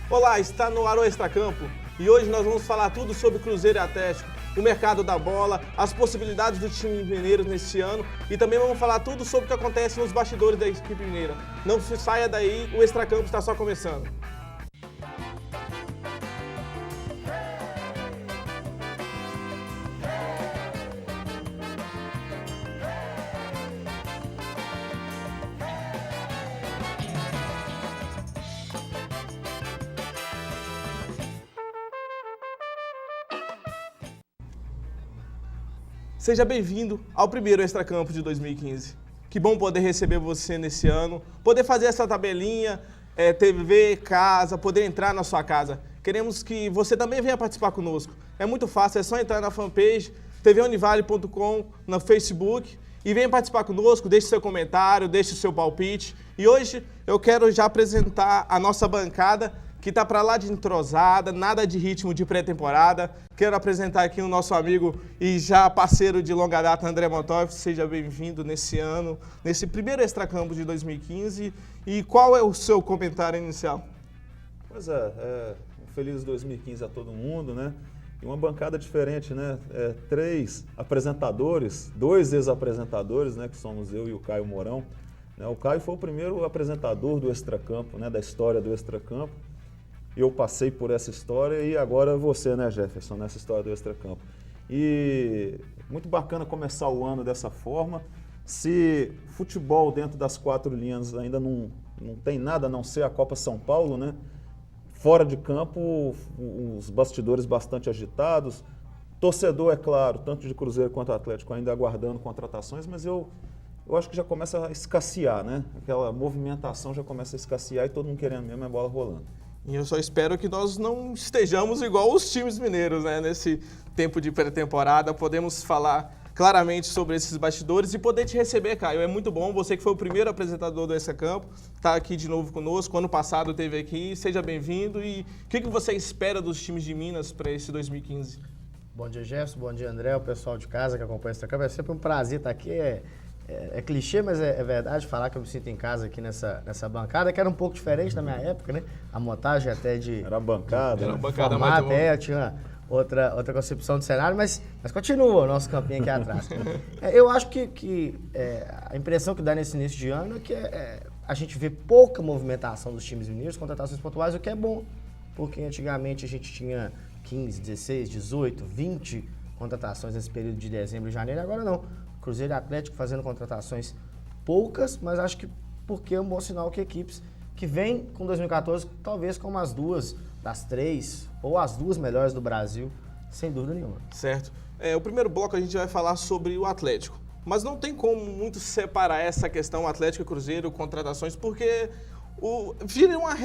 Olá, está no ar o Extracampo e hoje nós vamos falar tudo sobre Cruzeiro e Atlético, o mercado da bola, as possibilidades do time mineiro nesse ano e também vamos falar tudo sobre o que acontece nos bastidores da equipe mineira. Não se saia daí, o Extracampo está só começando. Seja bem-vindo ao primeiro Extracampo de 2015. Que bom poder receber você nesse ano, poder fazer essa tabelinha, TV, casa, poder entrar na sua casa. Queremos que você também venha participar conosco. É muito fácil, é só entrar na fanpage tvunivale.com, no Facebook e venha participar conosco, deixe seu comentário, deixe o seu palpite. E hoje eu quero já apresentar a nossa bancada, que está para lá de entrosada, nada de ritmo de pré-temporada. Quero apresentar aqui o nosso amigo e já parceiro de longa data, André Montoff. Seja bem-vindo nesse ano, nesse primeiro Extracampo de 2015. E qual é o seu comentário inicial? Pois um feliz 2015 a todo mundo, né? E uma bancada diferente, né? 3 apresentadores, 2 ex-apresentadores, né? Que somos eu e o Caio Mourão. O Caio foi o primeiro apresentador do Extracampo, né? Da história do Extracampo. Eu passei por essa história e agora você, né, Jefferson, nessa história do Extracampo. E muito bacana começar o ano dessa forma. Se futebol dentro das 4 linhas ainda não tem nada a não ser a Copa São Paulo, né? Fora de campo, os bastidores bastante agitados. Torcedor, é claro, tanto de Cruzeiro quanto Atlético ainda aguardando contratações, mas eu acho que já começa a escassear, né? Aquela movimentação já começa a escassear e todo mundo querendo mesmo a bola rolando. E eu só espero que nós não estejamos igual os times mineiros, né? Nesse tempo de pré-temporada, podemos falar claramente sobre esses bastidores e poder te receber, Caio. É muito bom, você que foi o primeiro apresentador do Extracampo, está aqui de novo conosco. Ano passado esteve aqui, seja bem-vindo. E o que você espera dos times de Minas para esse 2015? Bom dia, Jefferson. Bom dia, André, o pessoal de casa que acompanha o Extracampo. É sempre um prazer estar aqui. É clichê, mas é verdade falar que eu me sinto em casa aqui nessa bancada, que era um pouco diferente na minha época, né? A montagem até de... Era bancada, Era né? bancada formato, muito tinha outra concepção de cenário, mas continua o nosso campinho aqui atrás. Eu acho que a impressão que dá nesse início de ano é que a gente vê pouca movimentação dos times mineiros, contratações pontuais, o que é bom, porque antigamente a gente tinha 15, 16, 18, 20 contratações nesse período de dezembro e janeiro, agora não. Cruzeiro e Atlético fazendo contratações poucas, mas acho que porque é um bom sinal que equipes que vêm com 2014, talvez como as 2 das 3, ou as 2 melhores do Brasil, sem dúvida nenhuma. Certo. O primeiro bloco a gente vai falar sobre o Atlético, mas não tem como muito separar essa questão Atlético e Cruzeiro, contratações, porque vira uma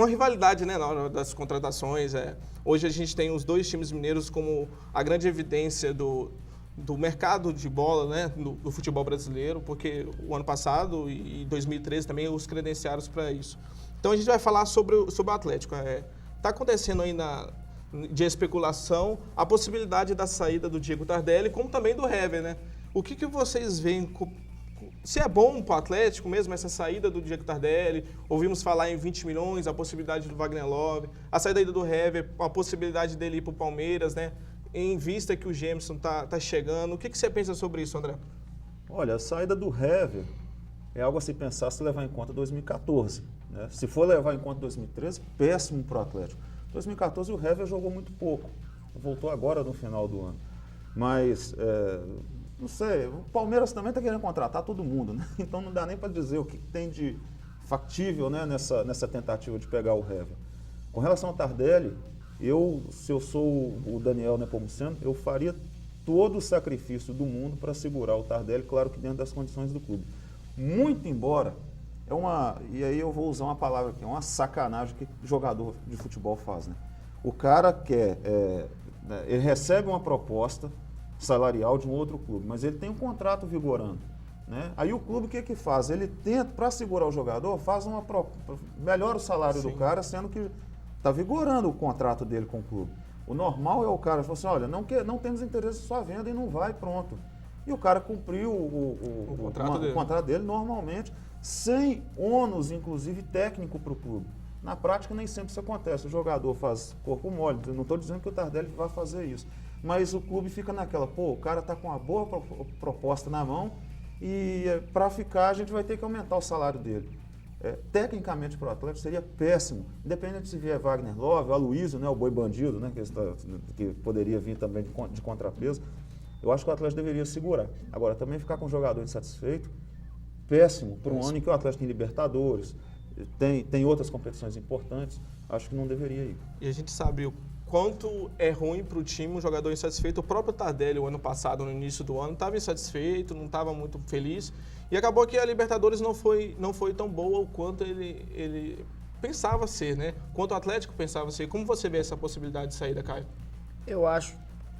rivalidade, né, na hora das contratações. Hoje a gente tem os 2 times mineiros como a grande evidência do mercado de bola, né, do futebol brasileiro, porque o ano passado e 2013 também os credenciados para isso. Então a gente vai falar sobre o Atlético. Está acontecendo aí de especulação a possibilidade da saída do Diego Tardelli, como também do Hever, né? O que vocês veem? Se é bom para o Atlético mesmo essa saída do Diego Tardelli? Ouvimos falar em 20 milhões, a possibilidade do Wagner Love, a saída do Hever, a possibilidade dele ir para o Palmeiras, né? Em vista que o Jameson tá chegando. O que você pensa sobre isso, André? Olha, a saída do Hever é algo a se pensar se levar em conta 2014. Né? Se for levar em conta 2013, péssimo para o Atlético. 2014 o Hever jogou muito pouco. Voltou agora no final do ano. Mas, não sei, o Palmeiras também está querendo contratar todo mundo, né? Então não dá nem para dizer o que tem de factível, né, nessa tentativa de pegar o Hever. Com relação ao Tardelli, se eu sou o Daniel Nepomuceno, eu faria todo o sacrifício do mundo para segurar o Tardelli, claro que dentro das condições do clube. Muito embora, e aí eu vou usar uma palavra aqui, é uma sacanagem que jogador de futebol faz, né? O cara ele recebe uma proposta salarial de um outro clube, mas ele tem um contrato vigorando, né? Aí o clube o que faz? Ele tenta, para segurar o jogador, melhora o salário do cara, sendo que está vigorando o contrato dele com o clube. O normal é o cara falar assim, olha, não temos interesse em sua venda e não vai, pronto. E o cara cumpriu o contrato dele normalmente, sem ônus, inclusive, técnico para o clube. Na prática, nem sempre isso acontece. O jogador faz corpo mole. Eu não estou dizendo que o Tardelli vai fazer isso. Mas o clube fica naquela, pô, o cara está com uma boa proposta na mão e para ficar a gente vai ter que aumentar o salário dele. Tecnicamente para o Atlético seria péssimo, independente se vier Wagner Love, o Aloysio, né, o boi bandido, né, que poderia vir também de contrapeso. Eu acho que o Atlético deveria segurar. Agora, também ficar com o jogador insatisfeito, péssimo, para um ano em que o Atlético tem Libertadores, tem outras competições importantes, acho que não deveria ir. E a gente sabe o quanto é ruim para o time um jogador insatisfeito. O próprio Tardelli, o ano passado, no início do ano, estava insatisfeito, não estava muito feliz. E acabou que a Libertadores não foi tão boa o quanto ele pensava ser, né? Quanto o Atlético pensava ser. Como você vê essa possibilidade de saída, Caio? Eu acho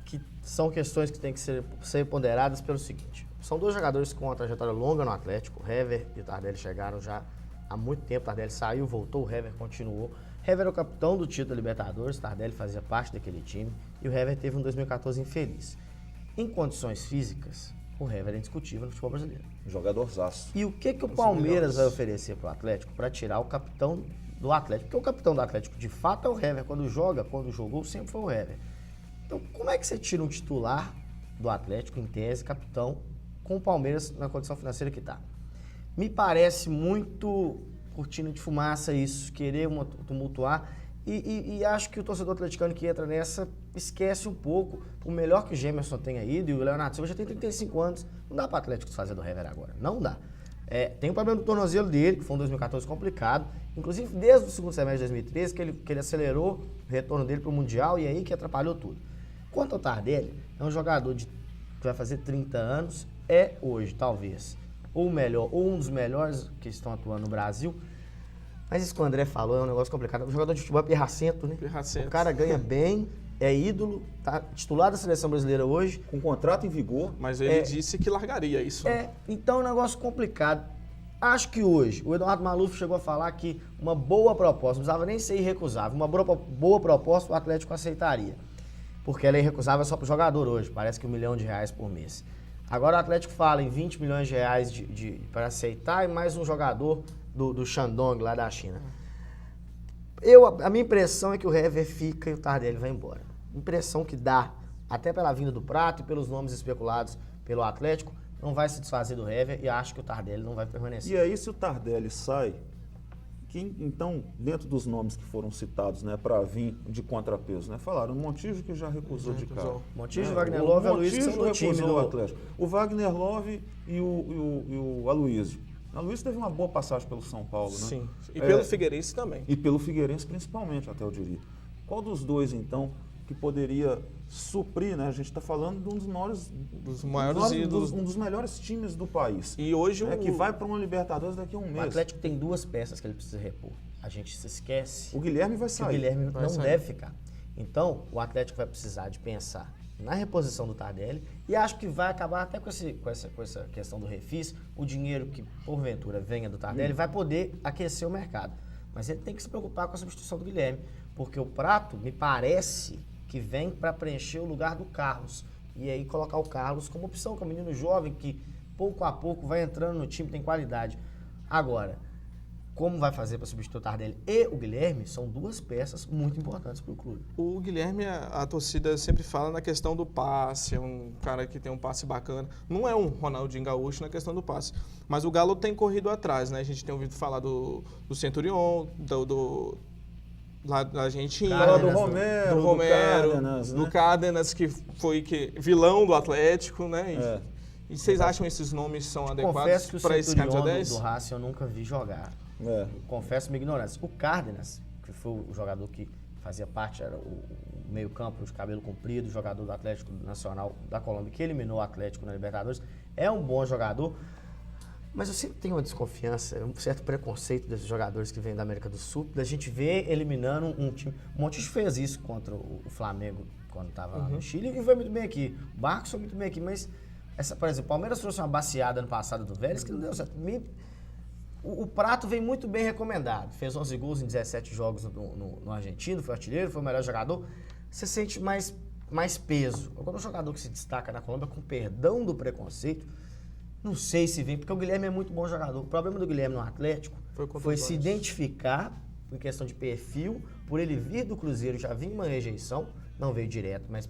que são questões que têm que ser ponderadas pelo seguinte. São dois jogadores com uma trajetória longa no Atlético. O Hever e o Tardelli chegaram já há muito tempo. O Tardelli saiu, voltou, o Hever continuou. Hever era o capitão do título da Libertadores, o Tardelli fazia parte daquele time e o Hever teve um 2014 infeliz. Em condições físicas, o Hever é indiscutível no futebol brasileiro. Jogadorzaço. E o que o Palmeiras vai oferecer para o Atlético para tirar o capitão do Atlético? Porque o capitão do Atlético, de fato, é o Hever. Quando jogou, sempre foi o Hever. Então, como é que você tira um titular do Atlético, em tese, capitão, com o Palmeiras na condição financeira que está? Me parece muito cortina de fumaça isso, querer tumultuar. E acho que o torcedor atleticano que entra nessa esquece um pouco. Por melhor que o Gemerson tenha ido, e o Leonardo Silva já tem 35 anos, não dá para o Atlético fazer do Hever agora. Não dá. Tem o problema do tornozelo dele, que foi um 2014 complicado. Inclusive, desde o segundo semestre de 2013, que ele acelerou o retorno dele para o Mundial e aí que atrapalhou tudo. Quanto ao Tardelli, é um jogador que vai fazer 30 anos, hoje, talvez, ou o melhor, ou um dos melhores que estão atuando no Brasil. Mas isso que o André falou é um negócio complicado. O jogador de futebol é pirracento, né? Pirracento. O cara ganha bem, é ídolo, tá titular da seleção brasileira hoje. Com contrato em vigor. Mas ele disse que largaria isso. Então é um negócio complicado. Acho que hoje, o Eduardo Maluf chegou a falar que uma boa proposta, não precisava nem ser irrecusável, uma boa proposta o Atlético aceitaria. Porque ela é irrecusável só para o jogador hoje, parece que R$1 milhão por mês. Agora o Atlético fala em R$20 milhões para aceitar e mais um jogador do Shandong, lá da China. A minha impressão é que o Hever fica e o Tardelli vai embora. Impressão que dá, até pela vinda do Prato e pelos nomes especulados pelo Atlético, não vai se desfazer do Hever e acho que o Tardelli não vai permanecer. E aí, se o Tardelli sai, então, dentro dos nomes que foram citados, né, para vir de contrapeso, né, falaram o Montijo que já recusou de cara. Montijo, Wagner Love e Aloysio que são do time do Atlético. O Wagner Love e o Aloysio. A Aloysio teve uma boa passagem pelo São Paulo, né? Sim, e pelo Figueirense também. E pelo Figueirense principalmente, até eu diria. Qual dos dois, então, que poderia suprir, né? A gente está falando de um dos maiores ídolos, um dos melhores times do país. E hoje que vai para uma Libertadores daqui a um mês. O Atlético tem duas peças que ele precisa repor. A gente se esquece. O Guilherme vai sair. O Guilherme não deve ficar. Então, o Atlético vai precisar de pensar na reposição do Tardelli e acho que vai acabar até com essa questão do refis. O dinheiro que, porventura, venha do Tardelli vai poder aquecer o mercado. Mas ele tem que se preocupar com a substituição do Guilherme, porque o Prato, me parece, que vem para preencher o lugar do Carlos. E aí colocar o Carlos como opção, que é um menino jovem que, pouco a pouco, vai entrando no time, tem qualidade. Agora, como vai fazer para substituir o Tardelli e o Guilherme, são duas peças muito importantes para o clube. O Guilherme, a torcida sempre fala na questão do passe, é um cara que tem um passe bacana. Não é um Ronaldinho Gaúcho na questão do passe, mas o Galo tem corrido atrás, né? A gente tem ouvido falar do Centurion, lá da Argentina, do Romero, do Cárdenas, que foi vilão do Atlético, né? E vocês acham esses nomes são adequados para esse camisa 10? Do Racing eu nunca vi jogar. Confesso minha ignorância. O Cárdenas, que foi o jogador que fazia parte, era o meio-campo de cabelo comprido, jogador do Atlético Nacional da Colômbia, que eliminou o Atlético na Libertadores, é um bom jogador. Mas eu sempre tenho uma desconfiança, um certo preconceito desses jogadores que vêm da América do Sul, da gente ver eliminando um time. O Montijo fez isso contra o Flamengo quando estava lá no Chile e foi muito bem aqui. O Barcos foi muito bem aqui, mas, por exemplo, o Palmeiras trouxe uma baciada ano passado do Vélez que não deu certo. O Prato vem muito bem recomendado. Fez 11 gols em 17 jogos no Argentino, foi artilheiro, foi o melhor jogador. Você sente mais peso. Agora, um jogador que se destaca na Colômbia, com perdão do preconceito, não sei se vem, porque o Guilherme é muito bom jogador. O problema do Guilherme no Atlético foi se identificar em questão de perfil, por ele vir do Cruzeiro, já vinha uma rejeição, não veio direto, mas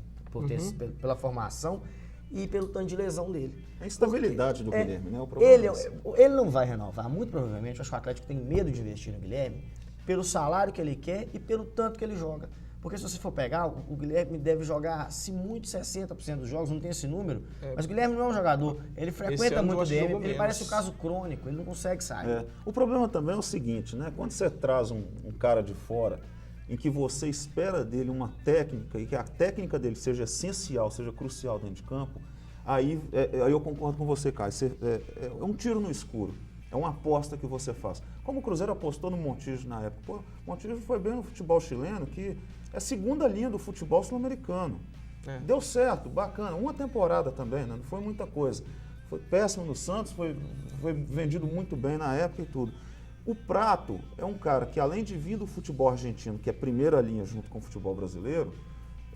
pela formação e pelo tanto de lesão dele. A instabilidade do Guilherme, né? O problema ele não vai renovar, muito provavelmente. Eu acho que o Atlético tem medo de investir no Guilherme pelo salário que ele quer e pelo tanto que ele joga. Porque se você for pegar, o Guilherme deve jogar, se muito, 60% dos jogos, não tem esse número, mas o Guilherme não é um jogador, ele frequenta muito o DM, ele parece um caso crônico, ele não consegue sair. O problema também é o seguinte, né? Quando você traz um cara de fora, em que você espera dele uma técnica, e que a técnica dele seja essencial, seja crucial dentro de campo, aí eu concordo com você, Caio, é um tiro no escuro. É uma aposta que você faz. Como o Cruzeiro apostou no Montijo na época. Pô, o Montijo foi bem no futebol chileno, que é a segunda linha do futebol sul-americano. Deu certo, bacana. Uma temporada também, né? Não foi muita coisa. Foi péssimo no Santos, foi vendido muito bem na época e tudo. O Prato é um cara que, além de vir do futebol argentino, que é primeira linha junto com o futebol brasileiro,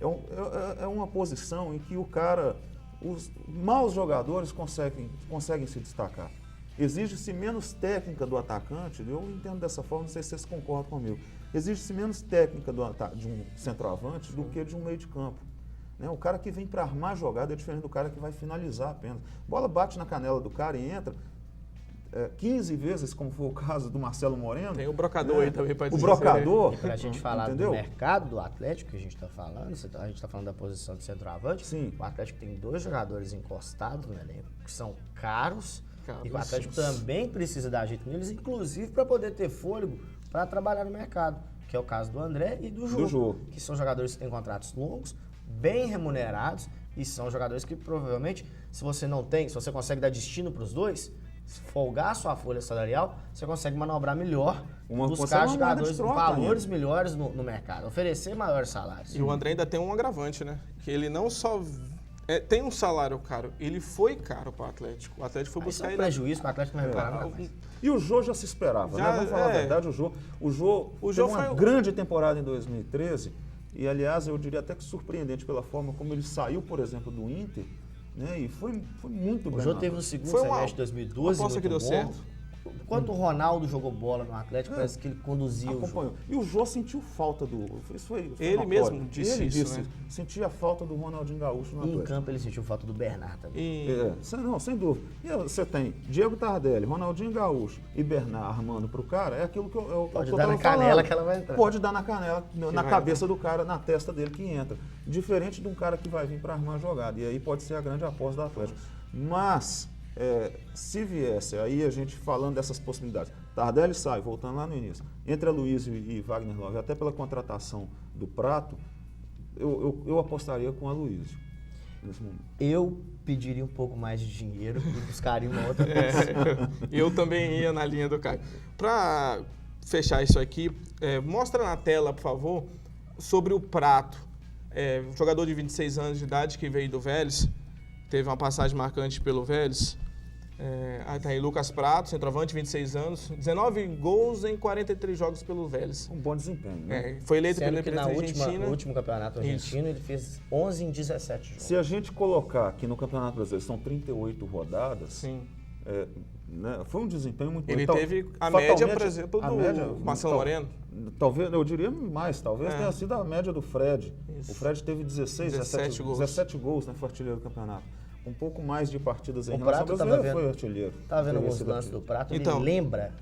é uma posição em que o cara, os maus jogadores conseguem se destacar. Exige-se menos técnica do atacante, eu entendo dessa forma, não sei se vocês concordam comigo. Exige-se menos técnica de um centroavante do que de um meio de campo. Né? O cara que vem para armar a jogada é diferente do cara que vai finalizar apenas. Bola bate na canela do cara e entra 15 vezes, como foi o caso do Marcelo Moreno. Tem o brocador aí também para dizer. O brocador. E para a gente falar do mercado do Atlético, que a gente está falando, a gente está falando da posição de centroavante. Sim. O Atlético tem 2 jogadores encostados no elenco, que são caros. E o Atlético também precisa dar jeito neles, inclusive para poder ter fôlego para trabalhar no mercado, que é o caso do André e do Jô, que são jogadores que têm contratos longos, bem remunerados, e são jogadores que provavelmente, se você consegue dar destino para os dois, folgar a sua folha salarial, você consegue manobrar melhor, buscar jogadores com valores melhores no mercado, oferecer maiores salários. E o André ainda tem um agravante, né? Que ele não só tem um salário caro, ele foi caro para o Atlético. O Atlético foi buscar ele. Isso é um prejuízo que o Atlético não vai reparar nunca mais. E o Jô já se esperava, né? Vamos falar a verdade, o Jô teve uma grande temporada em 2013 e, aliás, eu diria até que surpreendente pela forma como ele saiu, por exemplo, do Inter, né? E foi muito bem. O Jô teve no segundo semestre de 2012 aposta que deu certo. Enquanto o Ronaldo jogou bola no Atlético, parece que ele conduziu o jogo. E o Jô sentiu falta do... Ele mesmo disse isso, né? Sentia falta do Ronaldinho Gaúcho no Atlético. Em campo ele sentiu falta do Bernard também. Não, sem dúvida. E você tem Diego Tardelli, Ronaldinho Gaúcho e Bernard armando pro cara, é aquilo que eu Pode dar na canela que ela vai entrar. Pode dar na canela, na cabeça do cara, na testa dele que entra. Diferente de um cara que vai vir para armar a jogada. E aí pode ser a grande aposta do Atlético. Mas... se viesse, aí a gente falando dessas possibilidades, Tardelli sai, voltando lá no início, entre a Luizio e Wagner Love, até pela contratação do Prato, eu apostaria com a Luizio nesse momento. Eu pediria um pouco mais de dinheiro e buscaria uma outra coisa. Eu também ia na linha do Caio. Para fechar isso aqui, mostra na tela, por favor, sobre o Prato, um jogador de 26 anos de idade que veio do Vélez, teve uma passagem marcante pelo Vélez. Aí tá aí Lucas Prato, centroavante, 26 anos, 19 gols em 43 jogos pelo Vélez. Um bom desempenho, né? Foi eleito pela Argentina. No último campeonato argentino, ele fez 11 em 17 jogos. Se a gente colocar que no Campeonato Brasileiro são 38 rodadas, sim. Né, foi um desempenho muito bom. Ele teve a média, por exemplo, do Marcelo Moreno. Talvez, eu diria mais, talvez tenha sido a média do Fred. Isso. O Fred teve 17 gols, né, foi artilheiro do campeonato. Um pouco mais de partidas em relação ao brasileiro, foi artilheiro. Estava vendo alguns lances do Prato, ele lembra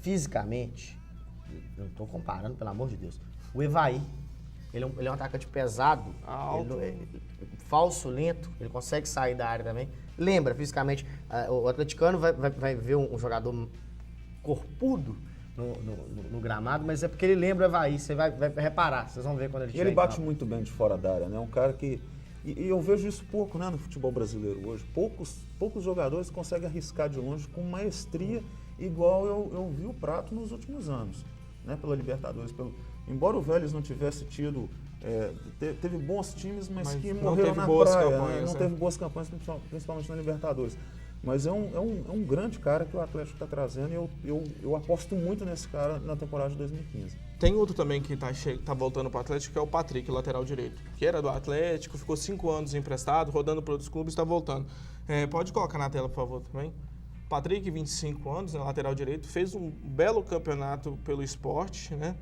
fisicamente, não estou comparando, pelo amor de Deus, o Evaí. Ele é um atacante pesado, alto, falso, lento, ele consegue sair da área também. Lembra fisicamente, o atleticano vai ver um jogador corpudo no gramado, mas é porque ele lembra o Evaí, você vai reparar, vocês vão ver quando ele tiver. Ele bate muito bem de fora da área, né? Um cara que... E eu vejo isso pouco, né, no futebol brasileiro hoje. Poucos jogadores conseguem arriscar de longe com maestria, igual eu vi o Prato nos últimos anos, né, pela Libertadores. Embora o Vélez não tivesse tido... teve bons times, mas que morreram na praia. Não teve boas campanhas, principalmente na Libertadores. Mas é um grande cara que o Atlético está trazendo e eu aposto muito nesse cara na temporada de 2015. Tem outro também que tá voltando para o Atlético, que é o Patrick, lateral direito. Que era do Atlético, ficou 5 anos emprestado, rodando para outros clubes, está voltando. Pode colocar na tela, por favor, também. Patrick, 25 anos, né, lateral direito, fez um belo campeonato pelo Sport, né?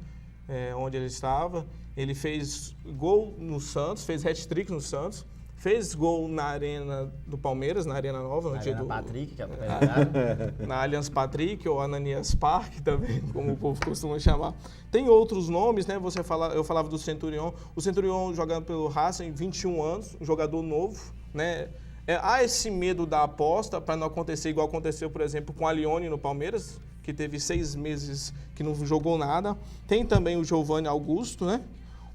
Onde ele estava. Ele fez gol no Santos, fez hat-trick no Santos, fez gol na Arena do Palmeiras, na Arena Nova, no Na dia Arena do Patrick, que é a na Allianz Patrick ou Ananias Park também, como o povo costuma chamar. Tem outros nomes, né? Eu falava do Centurion. O Centurion jogando pelo Racing, 21 anos, um jogador novo, né? Há esse medo da aposta para não acontecer igual aconteceu, por exemplo, com a Lione no Palmeiras, que teve 6 meses que não jogou nada. Tem também o Giovanni Augusto, né?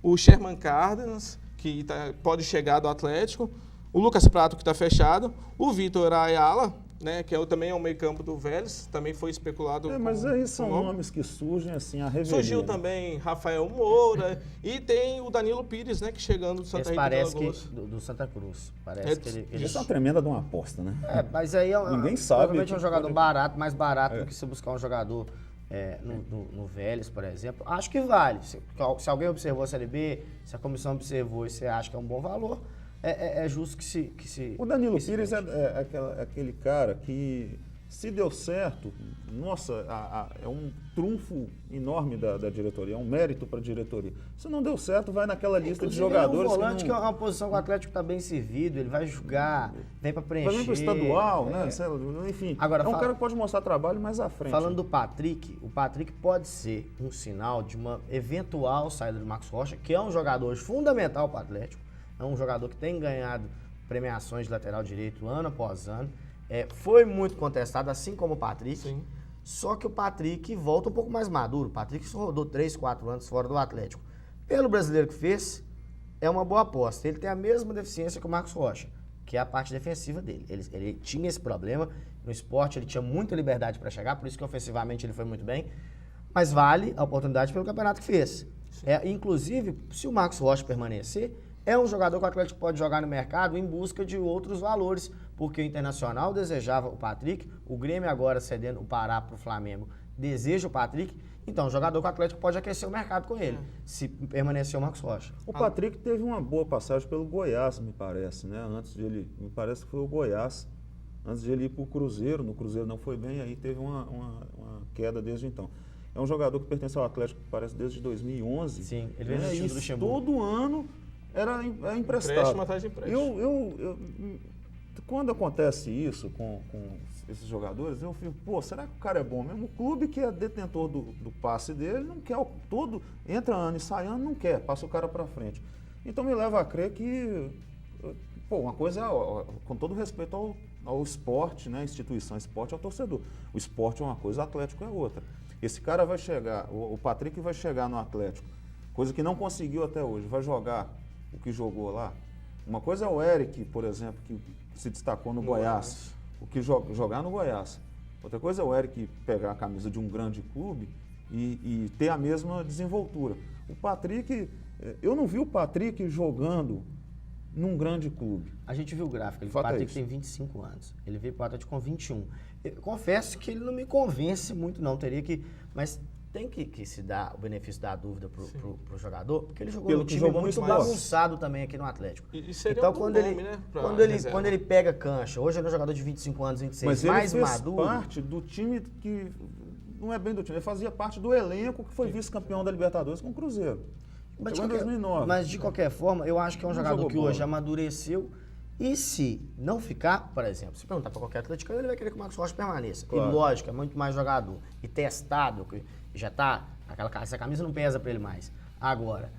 O Sherman Cárdenas, que pode chegar do Atlético. O Lucas Prato, que está fechado. O Vitor Ayala, né? Que também é o meio-campo do Vélez, também foi especulado. Mas aí são nomes que surgem assim, a revelia. Surgiu também Rafael Moura e tem o Danilo Pires, né? Que chegando do Santa Rita parece de Alagoas. do Santa Cruz. Parece que ele... Isso é uma tremenda de uma aposta, né? Mas aí Ninguém sabe. Provavelmente é um jogador barato, mais barato do que se buscar um jogador no Vélez, por exemplo. Acho que vale. Se alguém observou a Série B, se a comissão observou e você acha que é um bom valor, é justo que se... O Danilo Pires é aquele cara que, se deu certo, nossa, é um trunfo enorme da diretoria, é um mérito para a diretoria. Se não deu certo, vai naquela lista de jogadores. É um volante que é uma posição que o Atlético está bem servido, ele vai jogar, vem para preencher. Vai vir para o estadual, né? Enfim, agora, é um cara que pode mostrar trabalho mais à frente. Falando do Patrick, o Patrick pode ser um sinal de uma eventual saída do Marcos Rocha, que é um jogador fundamental para o Atlético. É um jogador que tem ganhado premiações de lateral direito ano após ano. Foi muito contestado, assim como o Patrick. Sim. Só que o Patrick volta um pouco mais maduro. O Patrick só rodou 3, 4 anos fora do Atlético. Pelo brasileiro que fez, é uma boa aposta. Ele tem a mesma deficiência que o Marcos Rocha, que é a parte defensiva dele. Ele tinha esse problema. No Sport ele tinha muita liberdade para chegar, por isso que ofensivamente ele foi muito bem. Mas vale a oportunidade pelo campeonato que fez. Inclusive, se o Marcos Rocha permanecer, é um jogador que o Atlético pode jogar no mercado em busca de outros valores, porque o Internacional desejava o Patrick, o Grêmio agora cedendo o Pará para o Flamengo deseja o Patrick, então o jogador que o Atlético pode aquecer o mercado com ele, se permanecer o Marcos Rocha. O Patrick teve uma boa passagem pelo Goiás, me parece, né? Me parece que foi o Goiás, antes de ele ir para o Cruzeiro. No Cruzeiro não foi bem, aí teve uma queda desde então. É um jogador que pertence ao Atlético, parece, desde 2011. Sim, ele veio no time do Luxemburgo. Todo ano era emprestado. Empréstimo atrás de empréstimo. Quando acontece isso com esses jogadores, eu fico, será que o cara é bom mesmo? O clube que é detentor do passe dele não quer todo, entra ano e sai ano, não quer, passa o cara para frente. Então me leva a crer que, uma coisa, com todo respeito ao esporte, né, instituição, esporte ao torcedor. O esporte é uma coisa, o Atlético é outra. Esse cara vai chegar, o Patrick vai chegar no Atlético, coisa que não conseguiu até hoje, vai jogar o que jogou lá. Uma coisa é o Eric, por exemplo, que se destacou no Goiás, o que jogar no Goiás. Outra coisa é o Eric pegar a camisa de um grande clube e ter a mesma desenvoltura. O Patrick, eu não vi o Patrick jogando num grande clube. A gente viu o gráfico, o Patrick tem 25 anos, ele veio para o Atlético com 21. Eu confesso que ele não me convence muito não, mas tem que se dar o benefício da dúvida pro jogador, porque ele jogou num time muito bagunçado também aqui no Atlético. E seria então, um quando nome, ele, né, quando ele pega cancha, hoje ele é um jogador de 25 anos, 26, mas mais ele fez maduro. parte do time que, não é bem do time, ele fazia parte do elenco que foi vice-campeão da Libertadores com o Cruzeiro. Chegou em 2009. Mas de qualquer forma, eu acho que é um jogador que hoje amadureceu. E se não ficar, por exemplo, se perguntar para qualquer atleticano, ele vai querer que o Marcos Rocha permaneça. Claro. E lógico, é muito mais jogador. E testado, que já está, essa camisa não pesa para ele mais. Agora,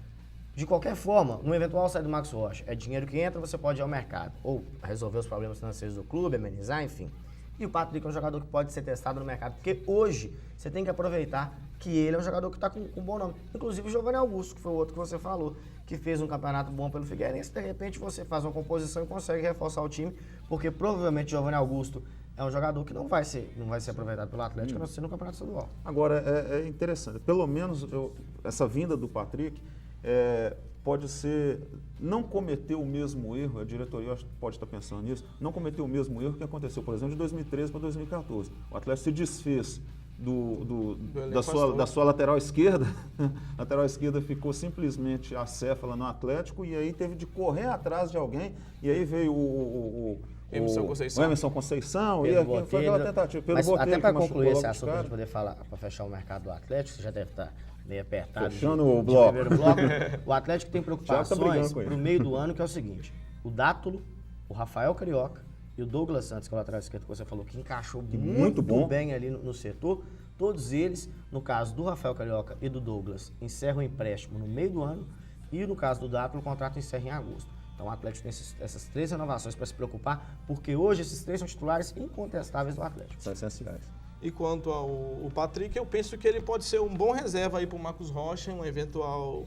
de qualquer forma, no eventual saída do Marcos Rocha, é dinheiro que entra, você pode ir ao mercado. Ou resolver os problemas financeiros do clube, amenizar, enfim. E o Patrick é um jogador que pode ser testado no mercado, porque hoje você tem que aproveitar que ele é um jogador que está com um bom nome. Inclusive o Giovanni Augusto, que foi o outro que você falou, que fez um campeonato bom pelo Figueirense. De repente você faz uma composição e consegue reforçar o time, porque provavelmente o Giovanni Augusto é um jogador que não vai ser aproveitado pelo Atlético, a não ser no campeonato estadual. Agora, é interessante. Pelo menos essa vinda do Patrick pode ser não cometer o mesmo erro, a diretoria pode estar pensando nisso, não cometer o mesmo erro que aconteceu, por exemplo, de 2013 para 2014. O Atlético se desfez da sua lateral esquerda. A lateral esquerda ficou simplesmente acéfala no Atlético e aí teve de correr atrás de alguém e aí veio o Emerson Conceição. O Emerson Conceição, Pedro e aqui foi aquela Botelho. tentativa. Pedro Mas Botelho, até para que machucou concluir esse logo de assunto, para cara. gente poder falar, para fechar o mercado do Atlético, você já deve estar meio apertado. Fechando de o bloco. primeiro bloco. O Atlético tem Thiago tá preocupações brigando com ele. para o meio do ano, que é o seguinte: o Dátulo, o Rafael Carioca e o Douglas Santos, que é o lateral esquerdo que você falou, que encaixou muito bom. bem ali no setor. Todos eles, no caso do Rafael Carioca e do Douglas, encerram o empréstimo no meio do ano e no caso do Dátulo, o contrato encerra em agosto. Então o Atlético tem essas 3 renovações para se preocupar, porque hoje esses 3 são titulares incontestáveis do Atlético. São essenciais. E quanto ao Patrick, eu penso que ele pode ser um bom reserva aí para o Marcos Rocha, um eventual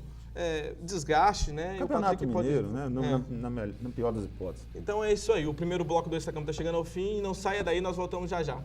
desgaste, né? E o Campeonato Patrick pode- Mineiro, né? Na pior das hipóteses. Então é isso aí. O primeiro bloco do Extracampo está chegando ao fim. Não saia daí, nós voltamos já já.